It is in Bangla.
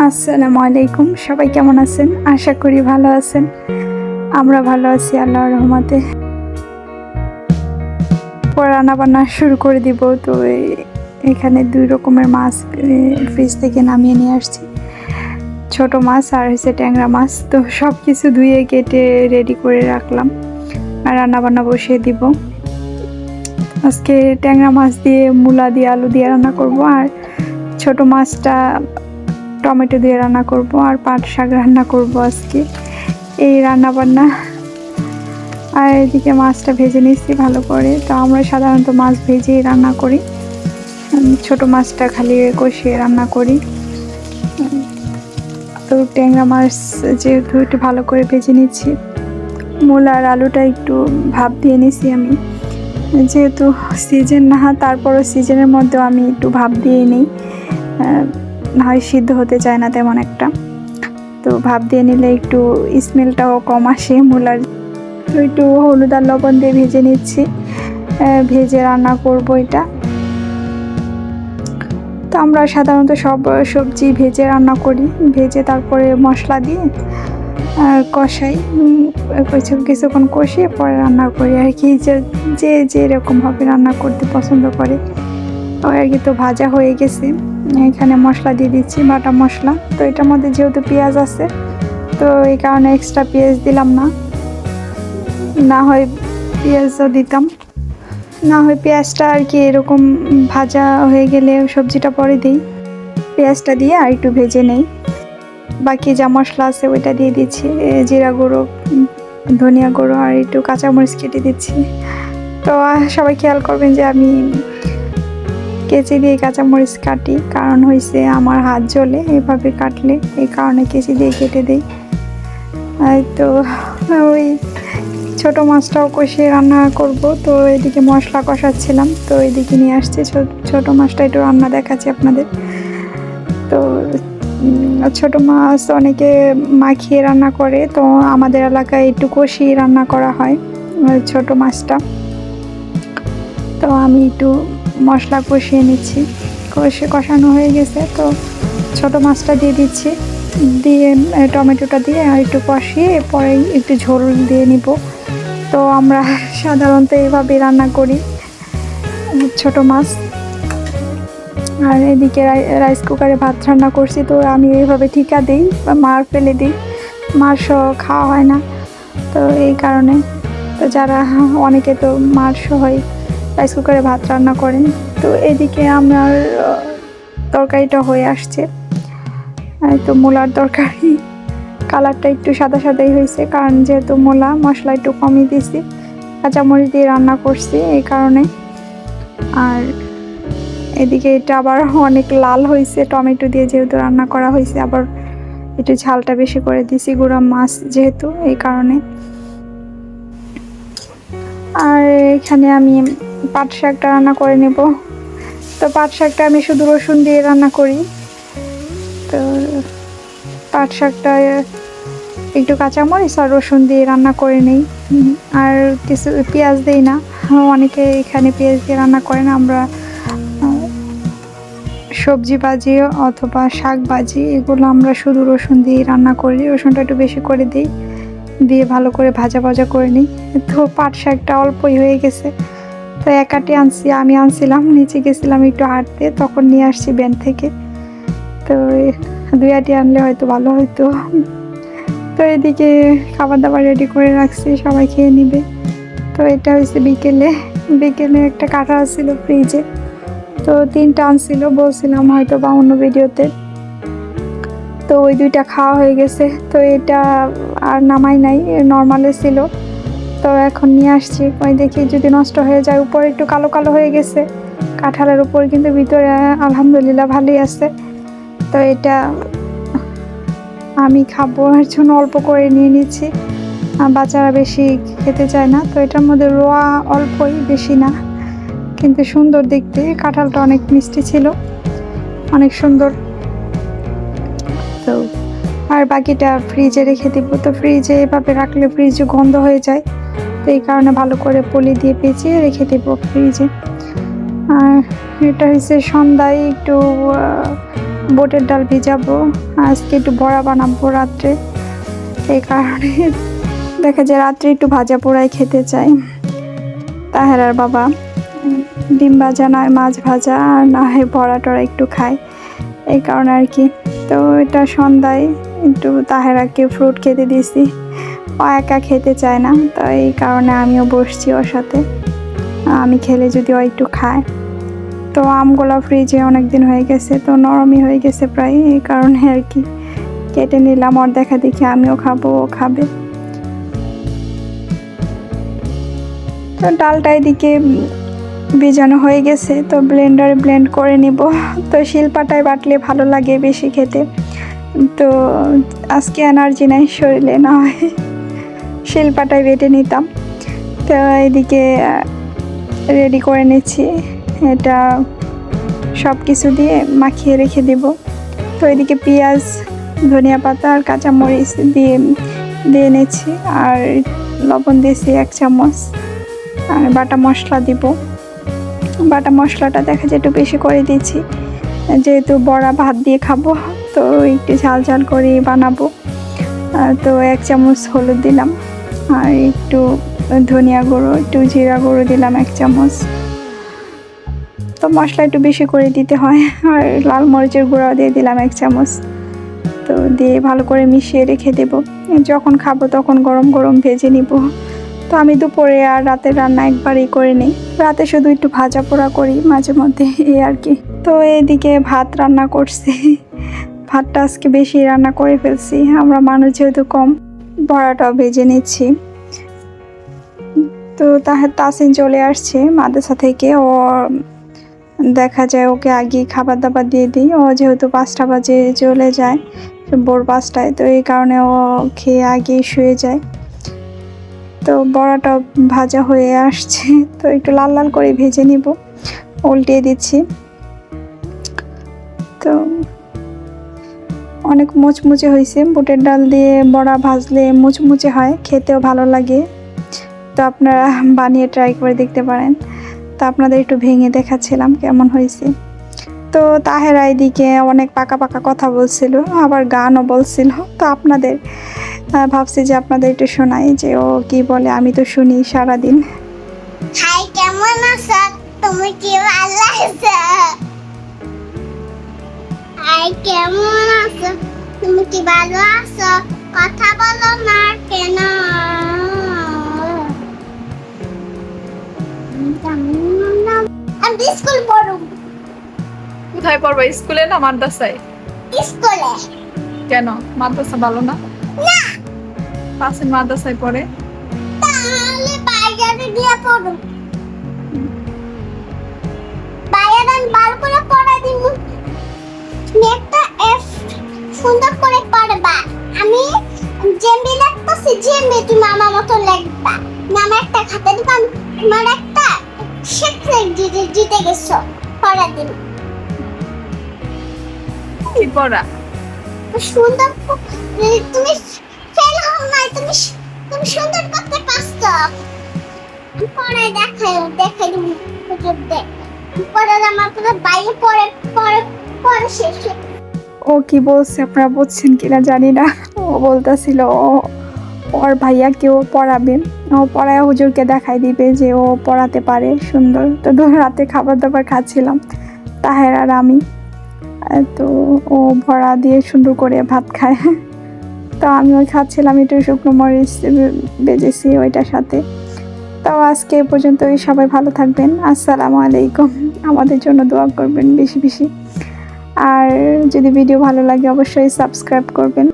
আসসালামু আলাইকুম। সবাই কেমন আছেন? আশা করি ভালো আছেন। আমরা ভালো আছি আল্লাহর রহমতে। পরে রান্নাবান্না শুরু করে দিব। তো এখানে 2 রকমের মাছ ফ্রিজ থেকে নামিয়ে নিয়ে আসছি। ছোট মাছ আর হচ্ছে ট্যাংরা মাছ। তো সব কিছু ধুয়ে কেটে রেডি করে রাখলাম আর রান্নাবান্না বসিয়ে দিব। আজকে ট্যাংরা মাছ দিয়ে মূলা দিয়ে আলু দিয়ে রান্না করব, আর ছোট মাছটা টমেটো দিয়ে রান্না করব, আর পাট শাক রান্না করব আজকে। এই রান্না বান্না। আর এদিকে মাছটা ভেজে নিচ্ছি ভালো করে। তো আমরা সাধারণত মাছ ভেজেই রান্না করি, ছোট মাছটা খালি কষিয়ে রান্না করি। তো ট্যাংরা মাছ যেহেতু একটু ভালো করে ভেজে নিচ্ছি, মূলা আর আলুটা একটু ভাপ দিয়ে নিছি আমি, যেহেতু সিজন না, তারপরও সিজনের মধ্যেও আমি একটু ভাপ দিয়ে নিই, হয় সিদ্ধ হতে চায় না তেমন একটা। তো ভাপ দিয়ে নিলে একটু স্মেলটাও কম আসে মূলার। তো একটু হলুদ আর লবণ দিয়ে ভেজে নিচ্ছি, ভেজে রান্না করব এটা। তো আমরা সাধারণত সব সবজি ভেজে রান্না করি, ভেজে তারপরে মশলা দিয়ে কষাই, কিছুক্ষণ কষিয়ে পরে রান্না করি আর কি। যে যেরকমভাবে রান্না করতে পছন্দ করে ওই আর কি। তো ভাজা হয়ে গেছে, এখানে মশলা দিয়ে দিচ্ছি, বাটা মশলা। তো এটার মধ্যে যেহেতু পেঁয়াজ আছে, তো এই কারণে এক্সট্রা পেঁয়াজ দিলাম না, না হয় পেঁয়াজও দিতাম। না হয় পেঁয়াজটা আর কি এরকম ভাজা হয়ে গেলে সবজিটা পরে দিই, পেঁয়াজটা দিয়ে আর একটু ভেজে নেই। বাকি যা মশলা আছে ওইটা দিয়ে দিচ্ছি, জিরা গুঁড়ো, ধনিয়া গুঁড়ো আর একটু কাঁচামরিচ কেটে দিচ্ছি। তো সবাই খেয়াল করবেন যে আমি কেচি দিয়ে কাঁচামরিচ কাটি, কারণ হয়েছে আমার হাত জ্বলে এভাবে কাটলে, এই কারণে কেচি দিয়ে কেটে দিই। তো ওই ছোটো মাছটাও কষিয়ে রান্না করব। তো এদিকে মশলা কষাচ্ছিলাম, তো এদিকে নিয়ে আসছি ছোটো মাছটা, একটু রান্না দেখাচ্ছি আপনাদের। তো ছোটো মাছ অনেকে মাখিয়ে রান্না করে, তো আমাদের এলাকায় একটু কষিয়ে রান্না করা হয় ছোটো মাছটা। তো আমি একটু মশলা কষিয়ে নিচ্ছি, কষানো হয়ে গেছে। তো ছোটো মাছটা দিয়ে দিচ্ছি, দিয়ে টমেটোটা দিয়ে আর একটু কষিয়ে পরে একটু ঝোল দিয়ে নিব। তো আমরা সাধারণত এইভাবে রান্না করি ছোটো মাছ। আর এদিকে রাইস কুকারে ভাত রান্না করছি, তো আমি এইভাবে ঠিকা দিই বা মার ফেলে দিই, মার সহ খাওয়া হয় না। তো এই কারণে তো যারা অনেকে তো মার সহই রাইস কুকারে ভাত রান্না করেন। তো এদিকে আমার তরকারিটা হয়ে আসছে। তো মূলার তরকারি কালারটা একটু সাদা সাদাই হয়েছে, কারণ যেহেতু মূলা মশলা একটু কমই দিয়েছি, কাঁচামরিচ দিয়ে রান্না করছি এই কারণে। আর এদিকে এটা আবার অনেক লাল হয়েছে, টমেটো দিয়ে যেহেতু রান্না করা হয়েছে, আবার একটু ঝালটা বেশি করে দিছি, গুঁড়া মাছ যেহেতু এই কারণে। আর এখানে আমি পাট শাকটা রান্না করে নেব। তো পাট শাকটা আমি শুধু রসুন দিয়ে রান্না করি। তো পাট শাকটা একটু কাঁচামরিচ আর রসুন দিয়ে রান্না করে নেই, আর কিছু পেঁয়াজ দিই না। অনেকে এখানে পেঁয়াজ দিয়ে রান্না করে না, আমরা সবজি ভাজি অথবা শাক ভাজি এগুলো আমরা শুধু রসুন দিয়ে রান্না করি। রসুনটা একটু বেশি করে দিই, দিয়ে ভালো করে ভাজা ভাজা করে নিই। তো পাট শাকটা অল্পই হয়ে গেছে, তো একাটি আনছি, আমি আনছিলাম, নিচে গেছিলাম একটু হাঁটতে, তখন নিয়ে আসছি ব্যান থেকে। তো 2 আটি আনলে হয়তো ভালো হতো। তো এদিকে খাবার দাবার রেডি করে রাখছি, সবাই খেয়ে নিবে। তো এটা হয়েছে বিকেলে একটা কাঁঠাল ছিল ফ্রিজে, তো 3টা আনছিল, বলছিলাম হয়তো বা অন্য ভিডিওতে। তো ওই 2টা খাওয়া হয়ে গেছে, তো এটা আর নামাই নাই, নর্মালে ছিল। তো এখন নিয়ে আসছি, ওই দেখি যদি নষ্ট হয়ে যায়। উপরে একটু কালো কালো হয়ে গেছে কাঁঠালের উপর, কিন্তু ভিতরে আলহামদুলিল্লাহ ভালোই আছে। তো এটা আমি খাবো, এর জন্য অল্প করে নিয়ে নিচ্ছি, বাচ্চারা বেশি খেতে চায় না। তো এটার মধ্যে রোয়া অল্পই, বেশি না, কিন্তু সুন্দর দেখতে। কাঁঠালটা অনেক মিষ্টি ছিল, অনেক সুন্দর। তো আর বাকিটা ফ্রিজে রেখে দিব। তো ফ্রিজে এভাবে রাখলে ফ্রিজে গন্ধ হয়ে যায়, তো এই কারণে ভালো করে পলি দিয়ে পেঁচিয়ে রেখে দেব ফ্রিজে। আর এটা হচ্ছে সন্ধ্যায় একটু বুটের ডাল ভিজাবো, আজকে একটু বড়া বানাবো রাত্রে। এই কারণে দেখা যায় রাত্রে একটু ভাজা পোড়াই খেতে চাই। তাহেরার বাবা ডিম ভাজা নয় মাছ ভাজা আর না হয় বড়া টড়া একটু খায়, এই কারণে আর কি। তো এটা সন্ধ্যায় একটু তাহেরাকে ফ্রুট খেতে দিয়েছি, ও একা খেতে চায় না, তো এই কারণে আমিও বসছি ওর সাথে, আমি খেলে যদি ও একটু খায়। তো আমগুলো ফ্রিজে অনেক দিন হয়ে গেছে, তো নরমই হয়ে গেছে প্রায়, এই কারণে আর কি কেটে নিলাম। ওর দেখা দেখি আমিও খাবো, ও খাবে। তো ডালটা এদিকে ভেজানো হয়ে গেছে, তো ব্লেন্ডারে ব্লেন্ড করে নিব। তো শিলপাটায় বাটলে ভালো লাগে বেশি খেতে, তো আজকে এনার্জি নাই শরীরে, না হয় শিলপাটায় বেটে নিতাম। তো এদিকে রেডি করে নিচ্ছি, এটা সব কিছু দিয়ে মাখিয়ে রেখে দেব। তো এদিকে পেঁয়াজ, ধনিয়া পাতা আর কাঁচামরিচ দিয়ে নিচ্ছি, আর লবণ দিয়েছি 1 চামচ, আর বাটা মশলা দিব। বাটা মশলাটা দেখা যায় একটু বেশি করে দিচ্ছি, যেহেতু বড়া ভাত দিয়ে খাবো, তো একটু ঝাল ঝাল করে বানাবো। তো 1 চামচ হলুদ দিলাম, আর একটু ধনিয়া গুঁড়ো, একটু জিরা গুঁড়ো দিলাম 1 চামচ। তো মশলা একটু বেশি করে দিতে হয়, আর লাল মরিচের গুঁড়ো দিয়ে দিলাম 1 চামচ। তো দিয়ে ভালো করে মিশিয়ে রেখে দেব, যখন খাবো তখন গরম গরম ভেজে নিব। তো আমি দুপুরে আর রাতের রান্না একবারই করে নিই, রাতে শুধু একটু ভাজা পোড়া করি মাঝে মধ্যে, এই আর কি। তো এদিকে ভাত রান্না করছি, ভাতটা আজকে বেশি রান্না করে ফেলছি, আমরা মানুষ যেহেতু কম। বড়াটাও ভেজে নিচ্ছি। তো তাসিন চলে আসছে মাদ্রাসা থেকে, ও দেখা যায় ওকে আগে খাবার দাবার দিয়ে দিই, ও যেহেতু 5টা বাজে চলে যায়, ভোর 5টায়, তো এই কারণে ও খেয়ে আগেই শুয়ে যায়। তো বড়াটা ভাজা হয়ে আসছে, তো একটু লাল লাল করে ভেজে নিব, উল্টিয়ে দিচ্ছি। তো অনেক মুচমুচে হয়েছে, বুটের ডাল দিয়ে বড়া ভাজলে মুচমুচে হয়, খেতেও ভালো লাগে। তো আপনারা বানিয়ে ট্রাই করে দেখতে পারেন। তো আপনাদের একটু ভেঙে দেখাচ্ছিলাম কেমন হয়েছে। তো তাহেরা এদিকে অনেক পাকা পাকা কথা বলছিল, আবার গানও বলছিল। তো আপনাদের ভাবছি যে আপনাদের একটু শোনাই যে ও কি বলে, আমি তো শুনি সারাদিন। হাই, কেমন আছো তুমি? কি ভালো আছো? হাই, কেমন আছো তুমি? কি ভালো আছো? কথা বলো না কেন? আমি স্কুল পড়ব। কোথায় পড়বা, স্কুলে না মাদ্রাসায়? স্কুলে। কেন, মাদ্রাসা ভালো না? না, পাশের মাদ্রাসায় পড়ে। তাহলে বাইরে গিয়ে পড়ো। বাইরে বার করে পড়া দিব। তুমি একটা এফ সুন্দর করে পড়বা। আমি জেমবি লিখতেছি, জেমবি তুমি আমার মতো লিখবা। নাম একটা খাতা দিব, তোমার একটা শেখে জিতে গেছো পড়া দিব। কি পড়া? সুন্দর, তুমি ফেল হও না, তুমি সুন্দর করতে পারছো। পড়ায় দেখাই তুমি পড়া আমার পুরো বাইরে পড়ে শেষ। ও কি বলছে আপনারা বুঝছেন কিনা জানি না, ও বলতেছিল ওর ভাইয়া কেউ পড়াবে, ও পড়ায় হুজুরকে দেখাই দিবে যে ও পড়াতে পারে সুন্দর। তো রাতে খাবার দাবার খাচ্ছিলাম তাহের আর আমি, তো ও ভরা দিয়ে সুন্দর করে ভাত খায়। তো আমি ওই খাচ্ছিলাম, একটু শুকনো মরিচ বেজেছি ওইটার সাথে। তো আজকে এ পর্যন্তই, সবাই ভালো থাকবেন, আসসালামু আলাইকুম। আমাদের জন্য দোয়া করবেন বেশি বেশি, আর যদি ভিডিও ভালো লাগে অবশ্যই সাবস্ক্রাইব করবেন।